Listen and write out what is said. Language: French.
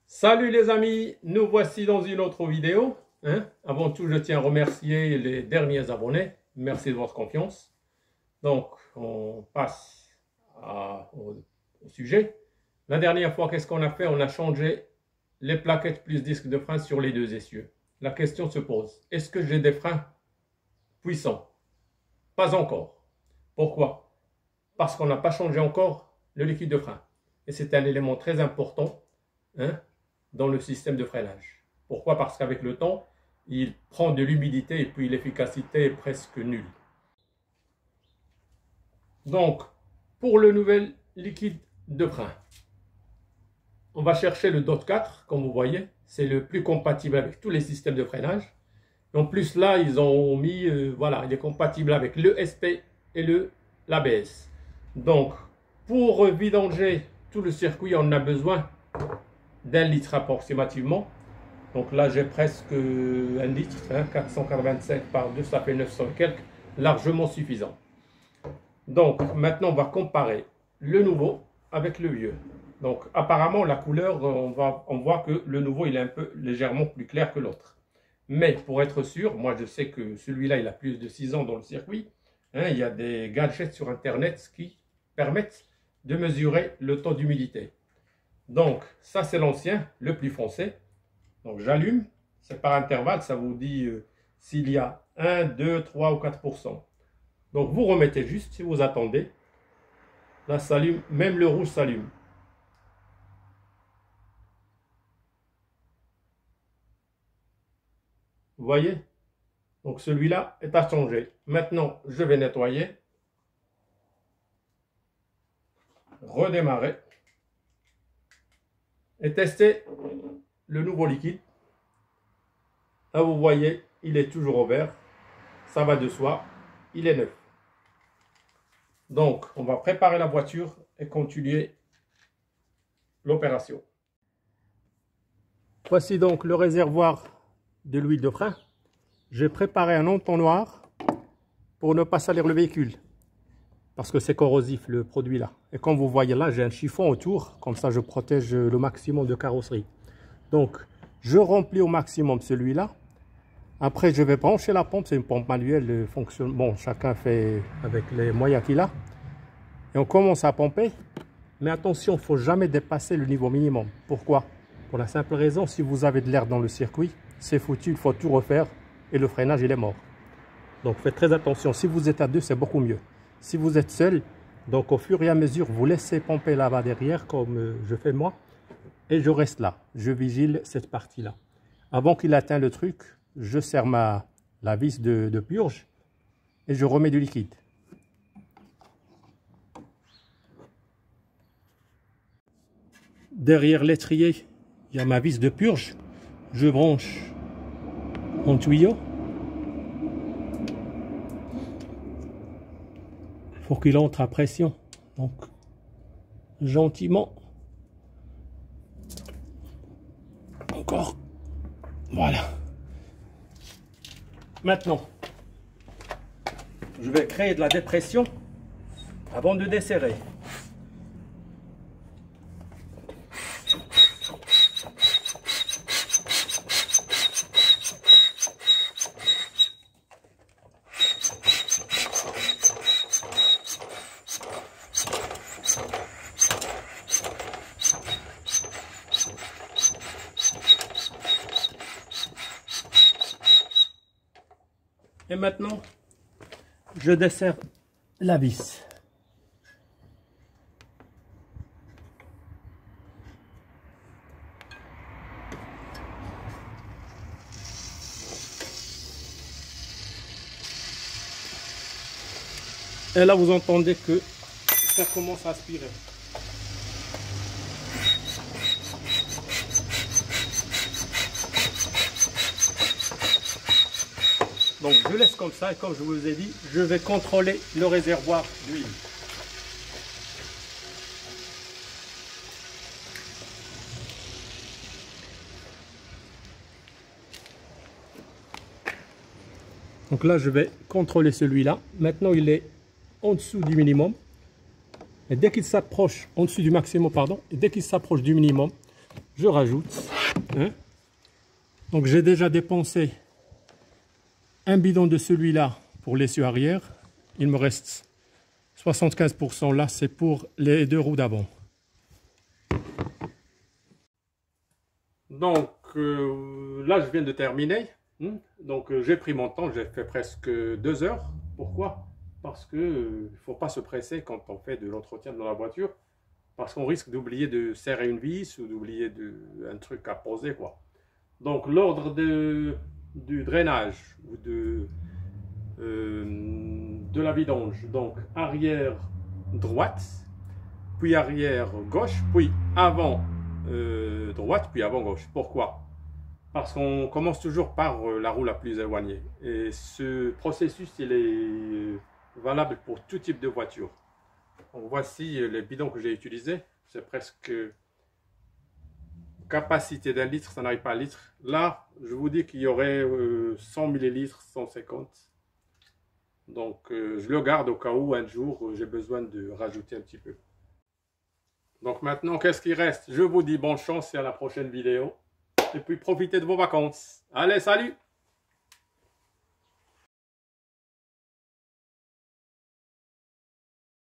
Salut les amis, nous voici dans une autre vidéo. Avant tout, je tiens à remercier les derniers abonnés. Merci de votre confiance. Donc, on passe au sujet. La dernière fois, qu'est-ce qu'on a fait? On a changé les plaquettes plus disques de frein sur les deux essieux. La question se pose, est-ce que j'ai des freins puissants? Pas encore. Pourquoi? Parce qu'on n'a pas changé encore le liquide de frein. Et c'est un élément très important dans le système de freinage. Pourquoi? Parce qu'avec le temps, il prend de l'humidité et puis l'efficacité est presque nulle. Donc, pour le nouvel liquide de frein, on va chercher le DOT 4, comme vous voyez. C'est le plus compatible avec tous les systèmes de freinage. En plus, là, ils ont mis, voilà, il est compatible avec l'ESP et l'ABS. Donc, pour vidanger tout le circuit, on a besoin d'1 litre approximativement. Donc là, j'ai presque 1 litre, 485 par 2, ça fait 900 et quelques, largement suffisant. Donc, maintenant, on va comparer le nouveau avec le vieux. Donc, apparemment, la couleur, on voit que le nouveau, il est un peu légèrement plus clair que l'autre. Mais pour être sûr, moi, je sais que celui-là, il a plus de 6 ans dans le circuit. Il y a des gadgets sur Internet qui permettent de mesurer le taux d'humidité. Donc, ça, c'est l'ancien, le plus foncé. Donc, j'allume. C'est par intervalle. Ça vous dit s'il y a 1, 2, 3 ou 4%. Donc, vous remettez juste si vous attendez. Là, ça s'allume. Même le rouge s'allume. Vous voyez? Donc, celui-là est à changer. Maintenant, je vais nettoyer. Redémarrer. Et tester le nouveau liquide. Là, vous voyez, il est toujours au vert. Ça va de soi. Il est neuf. Donc, on va préparer la voiture et continuer l'opération. Voici donc le réservoir de l'huile de frein. J'ai préparé un entonnoir pour ne pas salir le véhicule. Parce que c'est corrosif le produit là. Et comme vous voyez là, j'ai un chiffon autour. Comme ça, je protège le maximum de carrosserie. Donc, je remplis au maximum celui-là. Après, je vais brancher la pompe. C'est une pompe manuelle. Fonctionne. Bon, chacun fait avec les moyens qu'il a. Et on commence à pomper. Mais attention, il ne faut jamais dépasser le niveau minimum. Pourquoi? Pour la simple raison, si vous avez de l'air dans le circuit, c'est foutu. Il faut tout refaire. Et le freinage, il est mort. Donc, faites très attention. Si vous êtes à deux, c'est beaucoup mieux. Si vous êtes seul, donc au fur et à mesure, vous laissez pomper là-bas derrière, comme je fais moi. Et je reste là. Je vigile cette partie-là. Avant qu'il atteigne le truc, je serre la vis de purge et je remets du liquide. Derrière l'étrier, il y a ma vis de purge. Je branche mon tuyau pour qu'il entre à pression. Donc, gentiment. Encore. Voilà. Maintenant, je vais créer de la dépression avant de desserrer. Et maintenant, je desserre la vis. Et là, vous entendez que ça commence à aspirer. Donc je laisse comme ça et comme je vous ai dit, je vais contrôler le réservoir d'huile. Donc là je vais contrôler celui-là. Maintenant il est en dessous du minimum. Et dès qu'il s'approche, en dessous du maximum, pardon, et dès qu'il s'approche du minimum, je rajoute. Hein. Donc j'ai déjà dépensé un bidon de celui-là pour l'essieu arrière. Il me reste 75% là, c'est pour les 2 roues d'avant. Donc là, je viens de terminer. Donc j'ai pris mon temps, j'ai fait presque 2 heures. Pourquoi? Parce que il ne faut pas se presser quand on fait de l'entretien dans la voiture. Parce qu'on risque d'oublier de serrer une vis ou d'oublier un truc à poser, quoi. Donc l'ordre du drainage ou de la vidange, donc arrière droite, puis arrière gauche, puis avant droite, puis avant gauche. Pourquoi? Parce qu'on commence toujours par la roue la plus éloignée. Et ce processus, il est valable pour tout type de voiture. Donc voici les bidons que j'ai utilisés. C'est presque capacité d'un litre, ça n'arrive pas à un litre. Là, je vous dis qu'il y aurait 100 ml, 150. Donc je le garde au cas où un jour j'ai besoin de rajouter un petit peu. Donc maintenant, qu'est-ce qui reste? Je vous dis bonne chance et à la prochaine vidéo. Et puis profitez de vos vacances. Allez, salut!